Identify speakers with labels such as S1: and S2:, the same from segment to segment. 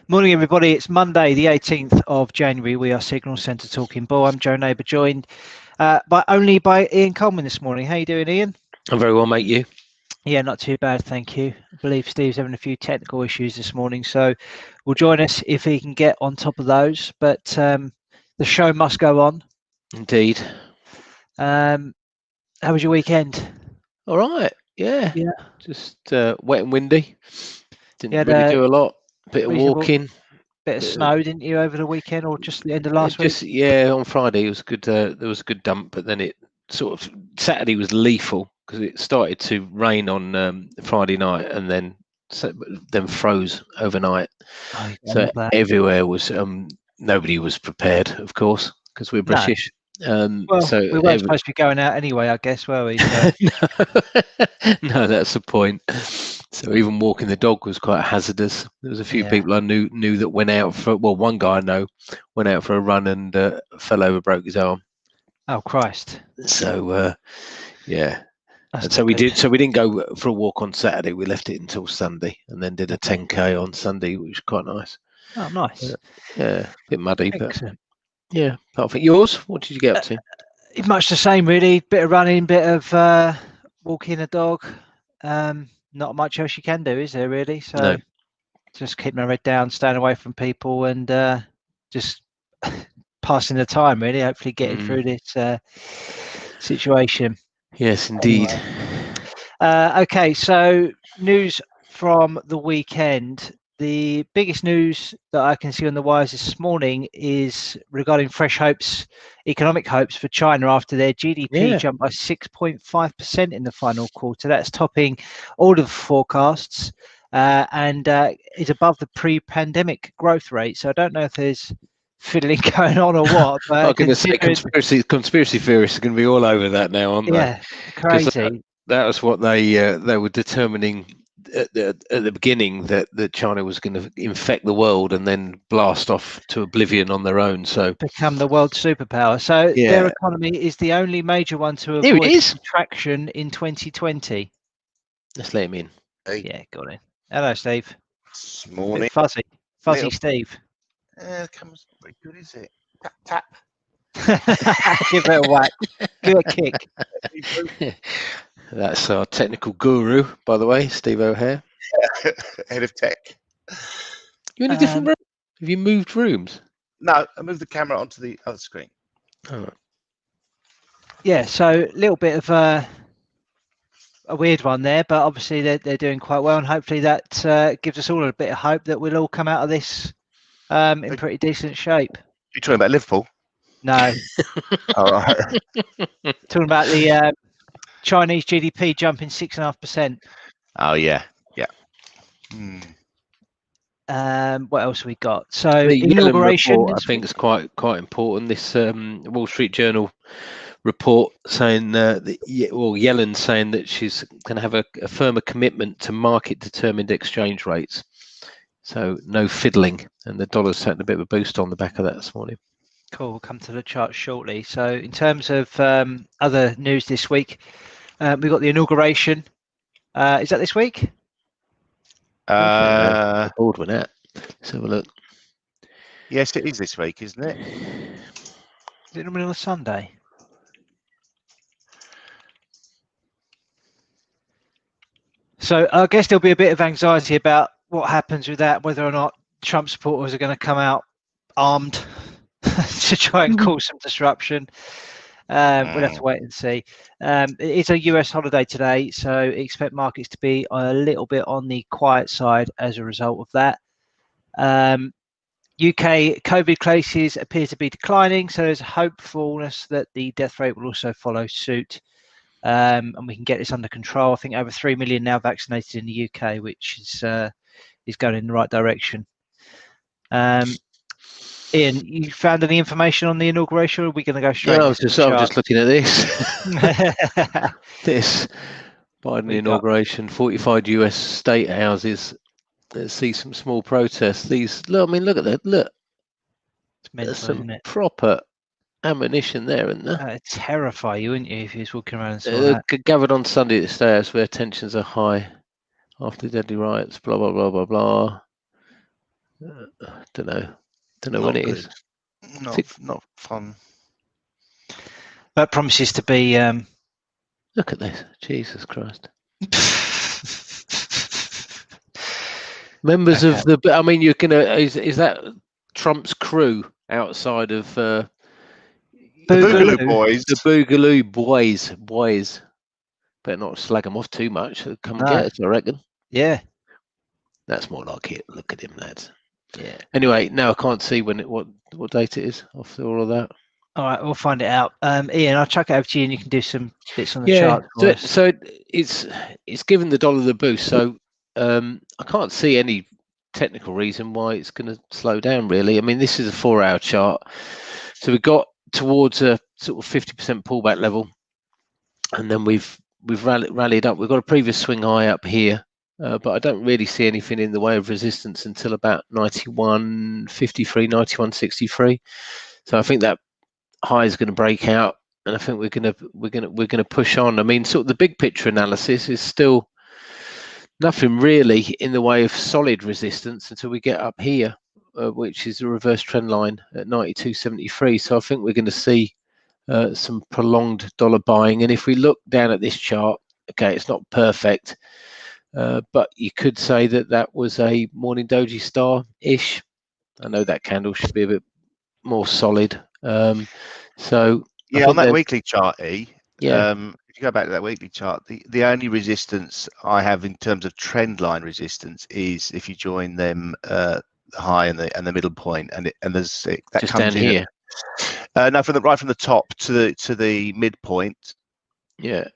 S1: Morning, everybody. It's Monday, the 18th of January. We are Signal Centre Talking Bull. I'm Joe Neighbour, joined only by Ian Coleman this morning. How you doing, Ian?
S2: I'm very well, mate. You?
S1: Yeah, not too bad, thank you. I believe Steve's having a few technical issues this morning, so will join us if he can get on top of those. But the show must go on.
S2: Indeed.
S1: How was your weekend?
S2: All right. Yeah. Just wet and windy. Didn't really do a lot. Bit of walking.
S1: Bit of snow, didn't you, over the weekend or just the end of last week?
S2: Yeah, on Friday it was good. There was a good dump, but then it sort of Saturday was lethal because it started to rain on Friday night and then froze overnight. So everywhere was nobody was prepared, of course, because we're British.
S1: So we weren't supposed to be going out anyway, I guess, were we? So.
S2: No, that's the point. So even walking the dog was quite hazardous. There was a few people I knew that went out for. Well, one guy I know went out for a run and fell over, broke his arm.
S1: Oh Christ!
S2: So yeah. And so we did. So we didn't go for a walk on Saturday. We left it until Sunday, and then did a 10k on Sunday, which was quite nice.
S1: Oh, nice.
S2: Yeah, a bit muddy, excellent. But yeah. I think yours. What did you get up to?
S1: Much the same, really. Bit of running, bit of walking the dog. Not much else you can do, is there, really? So just keep my head down, staying away from people, and just passing the time, really. Hopefully, getting through this situation.
S2: Yes, indeed.
S1: Okay, so news from the weekend. The biggest news that I can see on the wires this morning is regarding fresh hopes, economic hopes for China after their GDP jumped by 6.5% in the final quarter. That's topping all of the forecasts and is above the pre-pandemic growth rate. So I don't know if there's fiddling going on or what. But
S2: I'm going to say conspiracy theorists are going to be all over that now, aren't they?
S1: Yeah, crazy.
S2: That was what they were determining at the beginning, that China was going to infect the world and then blast off to oblivion on their own. So
S1: become the world superpower. So their economy is the only major one to avoid contraction in 2020.
S2: Let's let him in.
S3: Hey.
S1: Yeah, got it. Hello, Steve.
S3: Morning.
S1: Fuzzy Steve.
S3: The camera's not very good, is it? Tap.
S1: Give it a whack. Give it a kick.
S2: That's our technical guru, by the way, Steve O'Hare.
S3: Head of tech.
S2: You're in a different room? Have you moved rooms?
S3: No, I moved the camera onto the other screen.
S2: Oh.
S1: Yeah, so a little bit of a weird one there, but obviously they're doing quite well, and hopefully that gives us all a bit of hope that we'll all come out of this in pretty decent shape.
S3: You're talking about Liverpool?
S1: No.
S3: All right.
S1: Talking about the Chinese GDP jumping 6.5%.
S3: Oh yeah.
S1: What else have we got? So the inauguration
S2: report, I think it's quite important. This Wall Street Journal report saying Yellen's saying that she's going to have a firmer commitment to market determined exchange rates. So no fiddling, and the dollar's taken a bit of a boost on the back of that this morning.
S1: Cool, we'll come to the chart shortly. So in terms of other news this week, we've got the inauguration. Is that this week?
S2: Board with that. Let's have a look.
S3: Yes, it is this week, isn't it?
S1: Is it normally on a Sunday? So I guess there'll be a bit of anxiety about what happens with that, whether or not Trump supporters are going to come out armed to try and cause some disruption. We'll have to wait and see. It's a US holiday today, so expect markets to be a little bit on the quiet side as a result of that. UK COVID cases appear to be declining, so there's hopefulness that the death rate will also follow suit, and we can get this under control. I think over 3 million now vaccinated in the UK, which is going in the right direction. Ian, you found any information on the inauguration, or are we going to go straight?
S2: I was just looking at this. This Biden inauguration, 45 US state houses. Let's see some small protests. These, look, I mean, look at that. Look,
S1: it's mental, isn't it?
S2: Proper ammunition there, isn't there?
S1: It'd terrify you, wouldn't you, if you was walking around and saw that?
S2: Gathered on Sunday at the State House where tensions are high after deadly riots. Blah blah blah blah blah. Don't know when it is.
S3: Not fun.
S1: That promises to be.
S2: Look at this, Jesus Christ! Members of the. I mean, you're gonna. Is that Trump's crew outside of
S3: The Boogaloo Boys?
S2: The Boogaloo boys. Better not slag them off too much. They'll come and get us, I reckon.
S1: Yeah.
S2: That's more like it. Look at him, lads.
S1: Yeah.
S2: Anyway, no, I can't see what date it is after all of that.
S1: All right, we'll find it out. Ian, I'll chuck it over to you, and you can do some bits on the chart.
S2: So it's given the dollar the boost. So I can't see any technical reason why it's going to slow down. Really, I mean, this is a 4-hour chart. So we got towards a sort of 50% pullback level, and then we've rallied up. We've got a previous swing high up here. But I don't really see anything in the way of resistance until about 91.53, 91.63. So I think that high is going to break out, and I think we're going to push on. I mean, sort of the big picture analysis is still nothing really in the way of solid resistance until we get up here, which is a reverse trend line at 92.73. So I think we're going to see some prolonged dollar buying. And if we look down at this chart, okay, it's not perfect. But you could say that was a morning doji star-ish. I know that candle should be a bit more solid. So
S3: yeah, on that weekly chart, if you go back to that weekly chart, the only resistance I have in terms of trend line resistance is if you join them the high and the middle point, and there's that
S2: just
S3: comes
S2: down
S3: in
S2: here.
S3: No, right from the top to the midpoint.
S2: Yeah,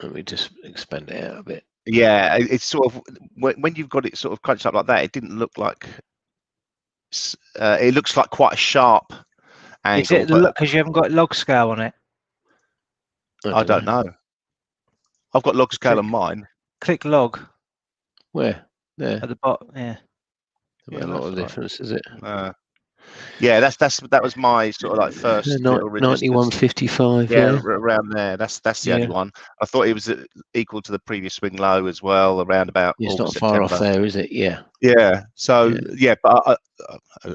S2: let me just expand it out a bit.
S3: Yeah, it's sort of when you've got it sort of crunched up like that, it didn't look like. It looks like quite a sharp angle.
S1: Is it because you haven't got log scale on it?
S3: I don't know. I've got log scale on mine.
S1: Click log.
S2: Where? There.
S1: At the bottom. Yeah.
S2: A lot of difference, is it?
S3: Yeah, that was my sort of like first little resistance.
S2: 91.55.
S3: Yeah, around there. That's the only one. I thought it was equal to the previous swing low as well, around about.
S2: It's
S3: August,
S2: not far
S3: September.
S2: off there, is it? Yeah.
S3: Yeah. So but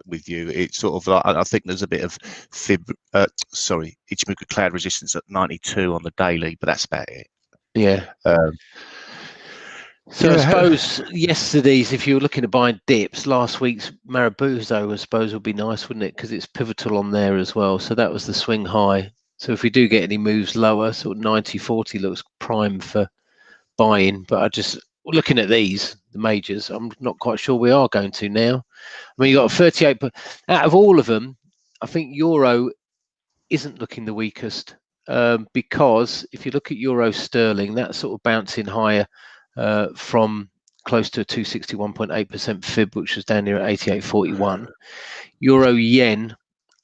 S3: with you, it's sort of like I think there's a bit of Ichimoku cloud resistance at 92 on the daily, but that's about it.
S2: Yeah. So I suppose yesterday's, if you were looking to buy dips, last week's Marubozu, I suppose, would be nice, wouldn't it? Because it's pivotal on there as well. So that was the swing high. So if we do get any moves lower, sort of 90.40 looks prime for buying. But I just, looking at these, the majors, I'm not quite sure we are going to now. I mean, you got 38, but out of all of them, I think Euro isn't looking the weakest because if you look at Euro Sterling, that's sort of bouncing higher. From close to a 261.8% fib, which was down here at 88.41. Euro yen,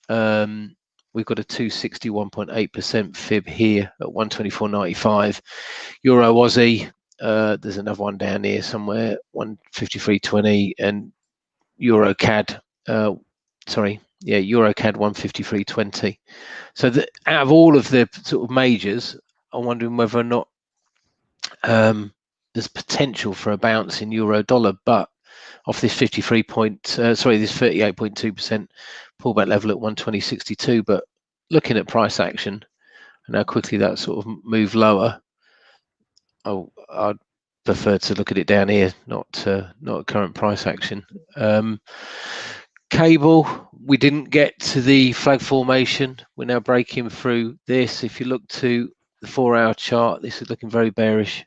S2: we've got a 261.8% fib here at 124.95. Euro Aussie, there's another one down here somewhere, 153.20, and Euro CAD, Euro CAD 153.20. So out of all of the sort of majors, I'm wondering whether or not there's potential for a bounce in euro dollar, but off this 38.2% pullback level at 120.62. But looking at price action and how quickly that sort of moved lower, I'd prefer to look at it down here, not current price action. Cable, we didn't get to the flag formation. We're now breaking through this. If you look to the 4-hour chart, this is looking very bearish.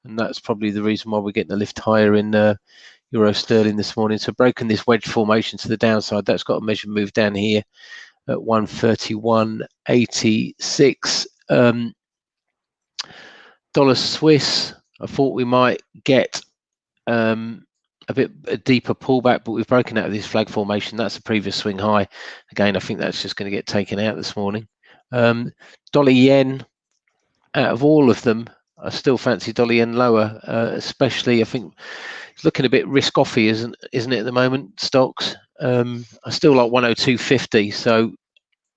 S2: And that's probably the reason why we're getting a lift higher in Euro Sterling this morning. So broken this wedge formation to the downside, that's got a measured move down here at 131.86. Dollar Swiss, I thought we might get a deeper pullback, but we've broken out of this flag formation. That's a previous swing high. Again, I think that's just going to get taken out this morning. Dollar yen, out of all of them, I still fancy dollar yen lower, especially I think it's looking a bit risk-offy, isn't it, at the moment, stocks? I still like 102.50, so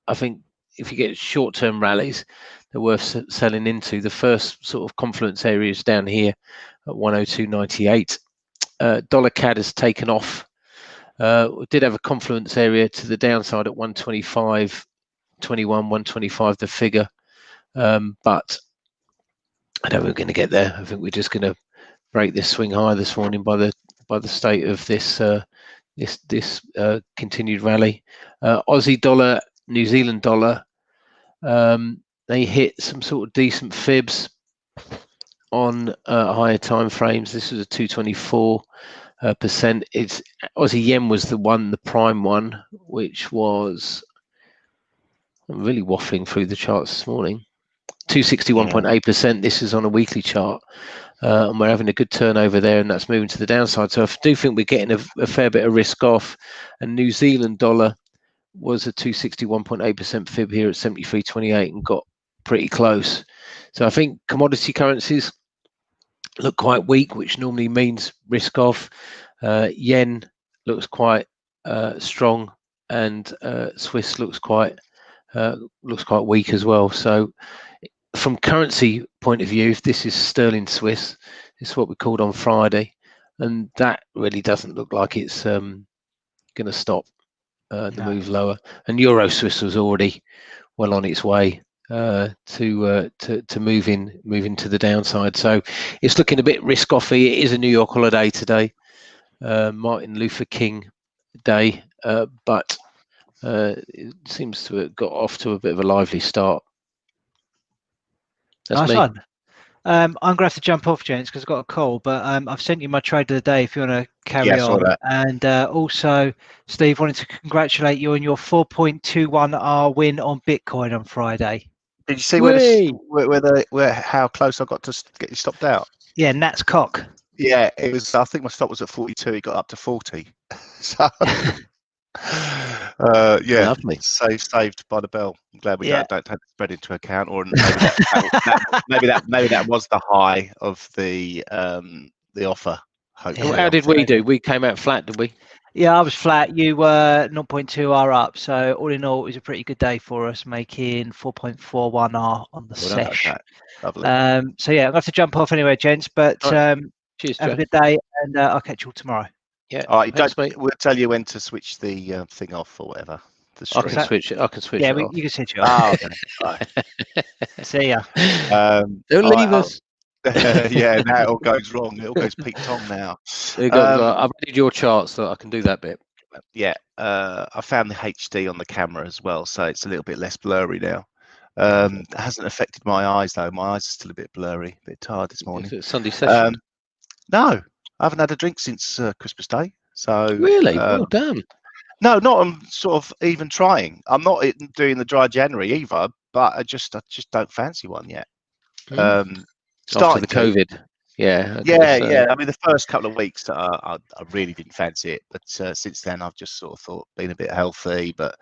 S2: I think if you get short-term rallies, they're worth selling into. The first sort of confluence area is down here at 102.98. Dollar CAD has taken off We did have a confluence area to the downside at 125.21, 125 the figure, but I don't think we're going to get there. I think we're just going to break this swing higher this morning by the state of this continued rally. Aussie dollar, New Zealand dollar, they hit some sort of decent fibs on higher time frames. This was a 224%. It's Aussie yen was the prime one, which was, I'm really waffling through the charts this morning. 261.8%. This is on a weekly chart, and we're having a good turnover there, and that's moving to the downside. So I do think we're getting a fair bit of risk off. And New Zealand dollar was a 261.8% fib here at 73.28 and got pretty close. So I think commodity currencies look quite weak, which normally means risk off. Yen looks quite strong, and Swiss looks quite weak as well. So from currency point of view, if this is sterling Swiss, it's what we called on Friday, and that really doesn't look like it's going to stop the move lower. And Euro Swiss was already well on its way to moving to the downside. So it's looking a bit risk offy. It is a New York holiday today, Martin Luther King Day, but it seems to have got off to a bit of a lively start. That's
S1: nice
S2: me.
S1: one. I'm going to have to jump off, gents, because I've got a call, but I've sent you my trade of the day if you want to carry on. And also, Steve, wanted to congratulate you on your 4.21R win on Bitcoin on Friday.
S3: Did you see how close I got to get you stopped out?
S1: Yeah, Nat's cock.
S3: Yeah, it was. I think my stop was at 42. It got up to 40. So, yeah,
S2: lovely.
S3: Saved by the bell. I'm glad we don't take the spread into account, or maybe that was the high of the offer.
S2: How did we do? We came out flat, did we?
S1: Yeah, I was flat. You were 0.2R up. So all in all, it was a pretty good day for us, making 4.41R on the sesh.
S3: Lovely.
S1: So yeah, I'm going to have to jump off anyway, gents. But
S2: cheers,
S1: have a good day, and I'll catch you all tomorrow.
S3: Yeah. All right. We'll tell you when to switch the thing off or whatever.
S2: I can switch it.
S1: Yeah,
S2: it off.
S1: You can switch it off.
S3: Okay. Right.
S1: See ya.
S2: Don't leave us.
S3: Yeah, now it all goes wrong. It all goes Pete Tong now.
S2: I've added your chart so I can do that bit.
S3: Yeah. I found the HD on the camera as well, so it's a little bit less blurry now. It hasn't affected my eyes though. My eyes are still a bit blurry, a bit tired this morning.
S2: Is it Sunday session?
S3: No, I haven't had a drink since Christmas Day. So
S2: really, well done.
S3: No, not I'm sort of even trying. I'm not doing the dry January either, but I just don't fancy one yet.
S2: After the COVID, yeah.
S3: I mean, the first couple of weeks I really didn't fancy it, but since then I've just sort of thought being a bit healthy, but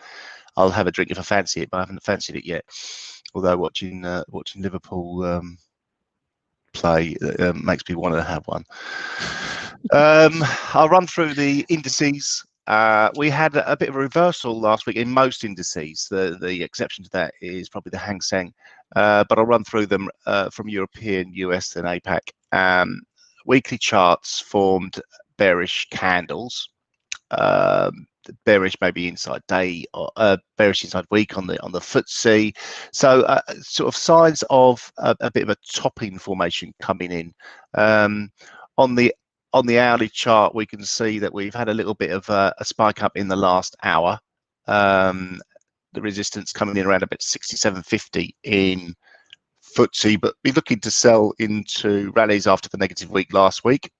S3: I'll have a drink if I fancy it, but I haven't fancied it yet. Although watching Liverpool play makes me want to have one. I'll run through the indices. We had a bit of a reversal last week in most indices. The exception to that is probably the Hang Seng, but I'll run through them from European, US, and APAC. Weekly charts formed bearish candles. Bearish maybe inside day, or bearish inside week on the FTSE. So sort of signs of a bit of a topping formation coming in. On the hourly chart, we can see that we've had a little bit of a spike up in the last hour. The resistance coming in around about 67.50 in FTSE, but we're looking to sell into rallies after the negative week last week.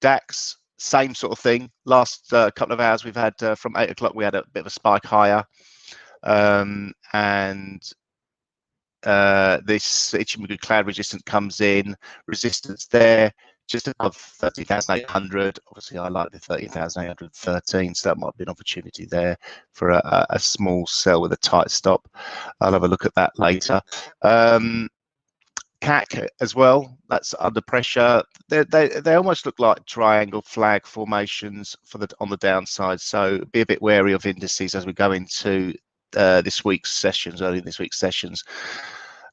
S3: DAX, same sort of thing. Last couple of hours we've had from 8 o'clock, we had a bit of a spike higher. And this Ichimoku cloud resistance comes in, resistance there just above 30,800. Obviously I like the 30,813, so that might be an opportunity there for a small sell with a tight stop. I'll have a look at that later. CAC as well, that's under pressure. They almost look like triangle flag formations on the downside, so be a bit wary of indices as we go into early this week's sessions.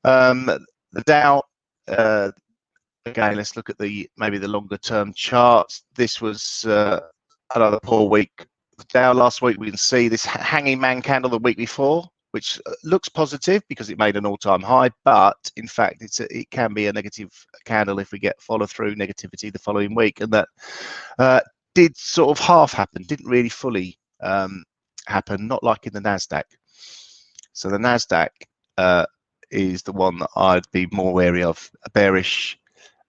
S3: The Dow again, let's look at maybe the longer term charts. This was another poor week. Down last week, we can see this hanging man candle the week before, which looks positive because it made an all-time high, but in fact, it can be a negative candle if we get follow-through negativity the following week, and that did sort of half happen, didn't really fully happen, not like in the Nasdaq. So the Nasdaq is the one that I'd be more wary of, a bearish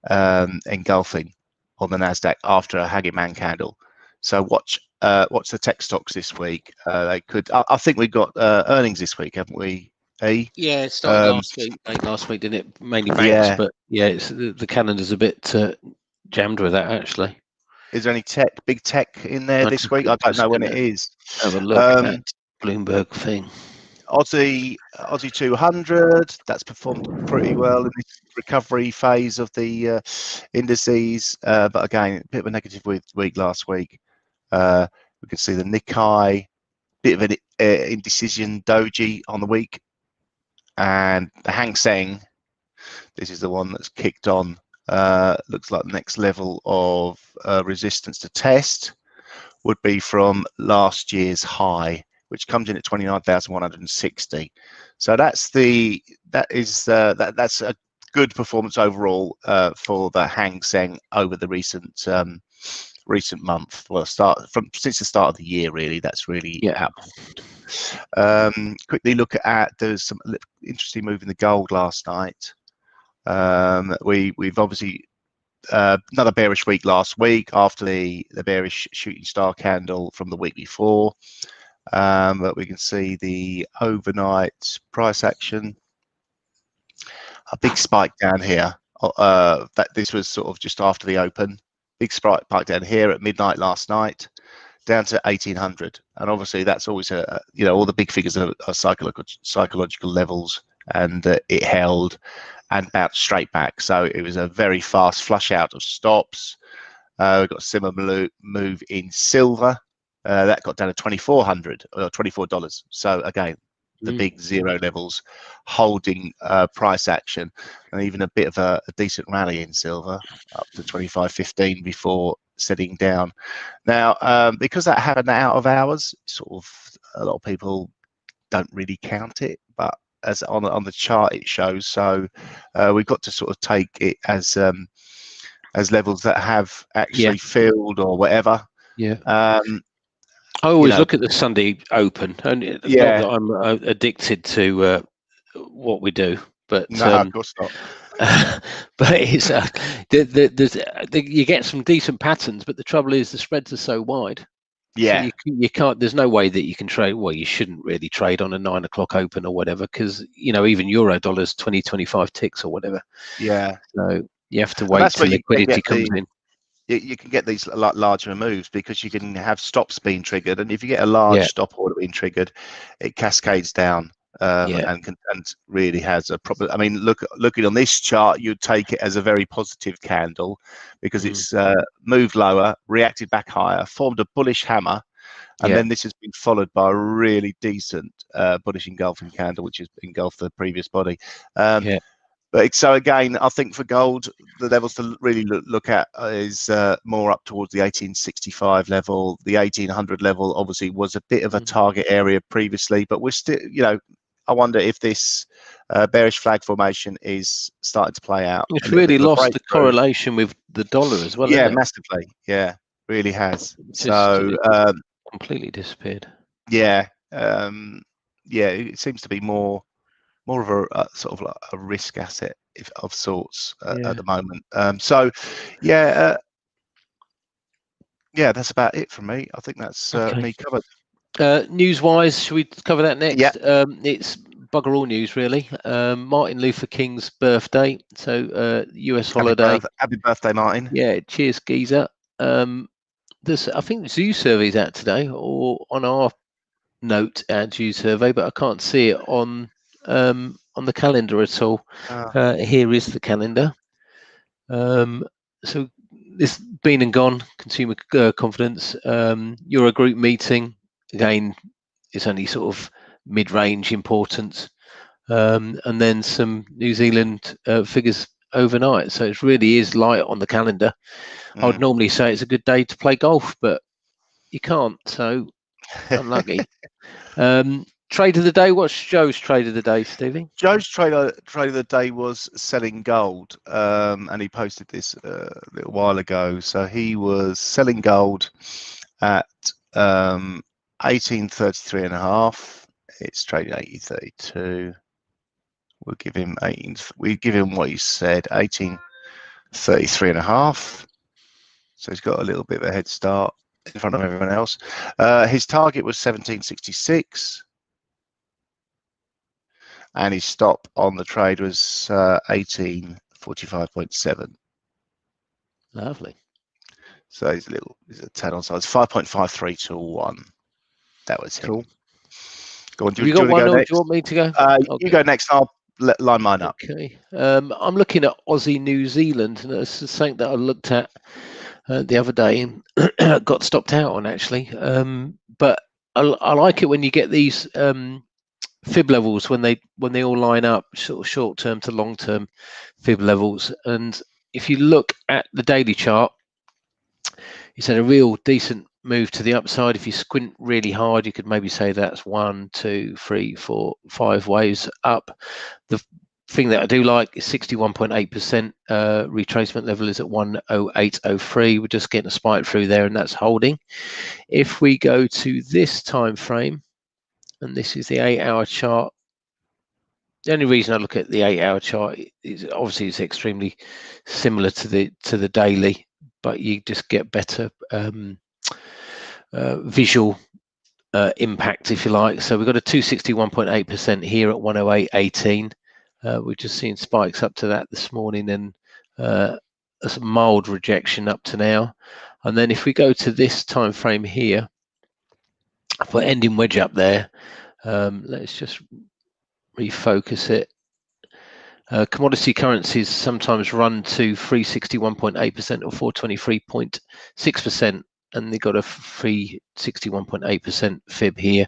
S3: engulfing on the Nasdaq after a hanging man candle. So watch the tech stocks this week. They could. I think we've got earnings this week, haven't we?
S2: Yeah, it started last week, didn't it? Mainly banks, but yeah, it's the calendar's a bit jammed with that actually.
S3: Is there any big tech in there this week? I don't know when it is.
S2: Have a look at Bloomberg thing.
S3: Aussie 200, that's performed pretty well in this recovery phase of the indices, but again, a bit of a negative week last week. We can see the Nikkei, bit of an indecision doji on the week, and the Hang Seng, this is the one that's kicked on. Looks like the next level of resistance to test would be from last year's high, which comes in at 29,160. So that's a good performance overall for the Hang Seng over the recent month. Well, since the start of the year, really, that's really outperformed. Quickly look at, there's some interesting move in the gold last night. We've obviously another bearish week last week after the bearish shooting star candle from the week before. But we can see the overnight price action, a big spike down here. That this was sort of just after the open. Big spike down here at midnight last night, down to 1800. And obviously that's always all the big figures are psychological levels, and it held and bounced straight back. So it was a very fast flush out of stops. We've got a similar move in silver. That got down to 2,400 or $24. So again, the big zero levels holding price action, and even a bit of a decent rally in silver up to 25.15 before setting down. Now, because that happened out of hours, sort of a lot of people don't really count it, but as on the chart it shows. So we've got to sort of take it as levels that have actually filled or whatever.
S2: I always look at the Sunday Open, and not that I'm addicted to what we do, but
S3: no, of course not.
S2: But it's you get some decent patterns, but the trouble is the spreads are so wide.
S3: Yeah,
S2: so you can't. There's no way that you can trade. Well, you shouldn't really trade on a 9 o'clock open or whatever, because even euro dollars 20-25 ticks or whatever.
S3: Yeah.
S2: So you have to wait till liquidity comes in.
S3: You can get these larger moves because you can have stops being triggered, and if you get a large stop order being triggered, it cascades down and really has a problem. I mean, looking on this chart, you'd take it as a very positive candle because it's moved lower, reacted back higher, formed a bullish hammer, and then this has been followed by a really decent bullish engulfing candle, which has engulfed the previous body. But so again, I think for gold, the levels to really look at is more up towards the 1865 level. The 1800 level obviously was a bit of a target area previously, but we're still, I wonder if this bearish flag formation is starting to play out.
S2: It's really lost the correlation with the dollar as well.
S3: Yeah, massively. Yeah, really has.
S2: Completely disappeared.
S3: Yeah, it seems to be more of a sort of like a risk asset of sorts at the moment. That's about it from me. I think that's me covered.
S2: News-wise, should we cover that next? Yeah. It's bugger all news, really. Martin Luther King's birthday, so US holiday.
S3: Happy birthday, Martin.
S2: Yeah, cheers, geezer. I think Zoo survey's out today, or on our note at Zoo survey, but I can't see it on the calendar at all. Here is the calendar. So this been and gone, consumer confidence. Eurogroup meeting, again, it's only sort of mid-range importance. And then some New Zealand figures overnight. So it really is light on the calendar. I would normally say it's a good day to play golf, but you can't. So unlucky. Trade of the day. What's Joe's trade of the day, Stevie?
S3: Joe's trade of the day was selling gold, and he posted this a little while ago. So he was selling gold at 1833.5. It's trading 1832. We'll give him 18. We give him what he said, 1833.5. So he's got a little bit of a head start in front of everyone else. His target was 1766. And his stop on the trade was 1845.7.
S2: Lovely.
S3: So he's a 10 on size. 5.53 to 1. That was him.
S2: Cool.
S3: Go on.
S2: Do you got one, or do you want me to go?
S3: You go next. I'll line mine up.
S2: Okay. I'm looking at Aussie New Zealand, and it's something that I looked at the other day and got stopped out on, actually. But I like it when you get these fib levels when they all line up, sort of short term to long term fib levels. And if you look at the daily chart, it's had a real decent move to the upside. If you squint really hard, you could maybe say that's 1, 2, 3, 4, 5 waves up. The thing that I do like is 61.8% retracement level is at 108.03. We're just getting a spike through there, and that's holding. If we go to this time frame, and this is the 8-hour chart. The only reason I look at the 8-hour chart is obviously it's extremely similar to the daily, but you just get better visual impact, if you like. So we've got a 261.8% here at 108.18. We've just seen spikes up to that this morning, and a mild rejection up to now. And then if we go to this time frame here, for ending wedge up there, let's just refocus it. Commodity currencies sometimes run to 361.8% or 423.6%, and they got a 361.8% fib here.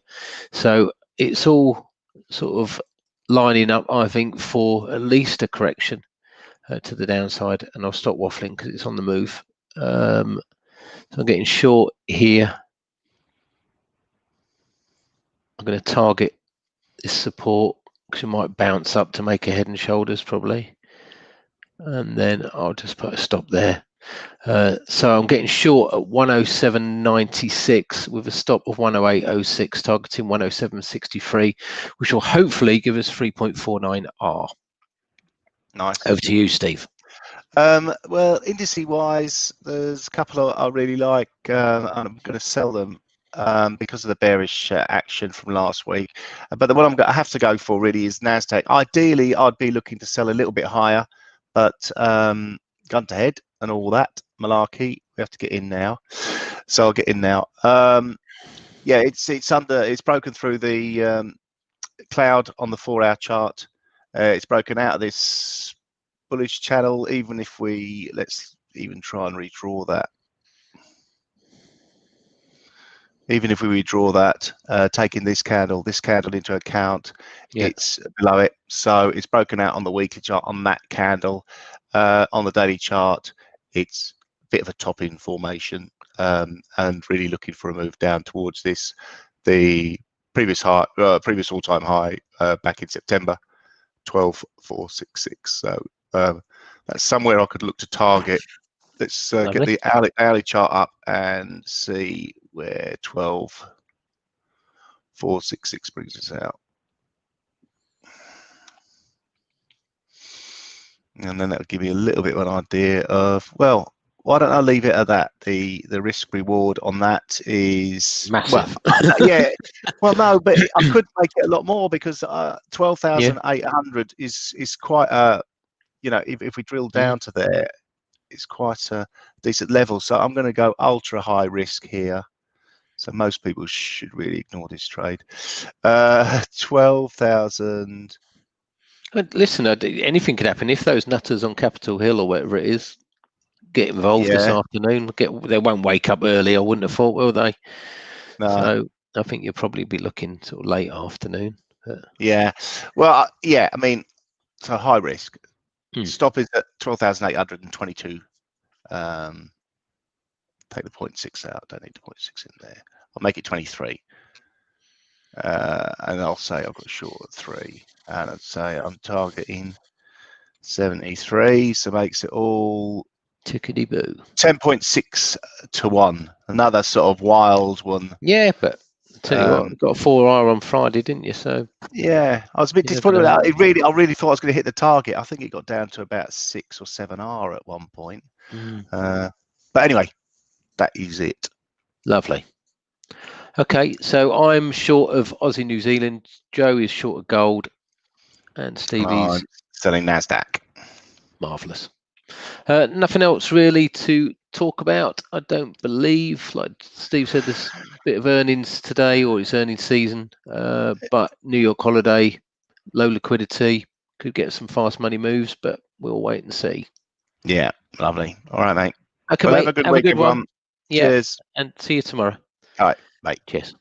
S2: So it's all sort of lining up, I think, for at least a correction to the downside. And I'll stop waffling because it's on the move. So I'm getting short here. I'm going to target this support because it might bounce up to make a head and shoulders probably, and then I'll just put a stop there. So I'm getting short at 107.96 with a stop of 108.06, targeting 107.63, which will hopefully give us 3.49 R.
S3: Nice.
S2: Over to you, Steve.
S3: Well, indice wise, there's a couple I really like, and I'm going to sell them because of the bearish action from last week. But the one I have to go for really is Nasdaq. Ideally, I'd be looking to sell a little bit higher, but gun to head and all that malarkey, we have to get in now. So I'll get in now. Yeah, it's broken through the cloud on the 4-hour chart. It's broken out of this bullish channel. Even if let's even try and redraw that. Even if we redraw that, taking this candle into account, it's below it. So it's broken out on the weekly chart on that candle. On the daily chart, it's a bit of a top-in formation, and really looking for a move down towards the previous all-time high back in September, 12,466. So that's somewhere I could look to target. Let's get the hourly chart up and see where 12,466 brings us out. And then that'll give me a little bit of an idea of, well, why don't I leave it at that? The risk reward on that is
S2: massive.
S3: Well, yeah. Well, no, but I could make it a lot more because 12,800 is quite a, if we drill down to there, it's quite a decent level. So I'm going to go ultra high risk here. So most people should really ignore this trade. 12,000.
S2: Listen, anything could happen if those nutters on Capitol Hill or whatever it is get involved this afternoon. They won't wake up early. I wouldn't have thought, will they? No. So I think you'll probably be looking sort of late afternoon.
S3: Yeah. Well, yeah. I mean, so high risk. Stop is at 12,822. Take the 0.6 out. Don't need the 0.6 in there. I'll make it 23. And I'll say I've got short at 3. And I'd say I'm targeting 73. So makes it all
S2: tickety boo.
S3: 10.6 to 1. Another sort of wild one.
S2: Yeah, but tell you what, you got a 4R on Friday, didn't you? So
S3: yeah, I was a bit disappointed with that. I really thought I was going to hit the target. I think it got down to about 6 or 7R at one point. But anyway, that is it.
S2: Lovely. Okay, so I'm short of Aussie New Zealand. Joe is short of gold, and Stevie's
S3: selling Nasdaq.
S2: Marvelous. Nothing else really to talk about, I don't believe. Like Steve said, there's a bit of earnings today, or it's earnings season, but New York holiday, low liquidity, could get some fast money moves, but we'll wait and see.
S3: Yeah, lovely. All right, mate.
S2: Okay,
S3: well,
S2: mate,
S3: have a good week, everyone.
S2: Yeah,
S3: cheers,
S2: and see you tomorrow.
S3: All right, bye.
S2: Cheers.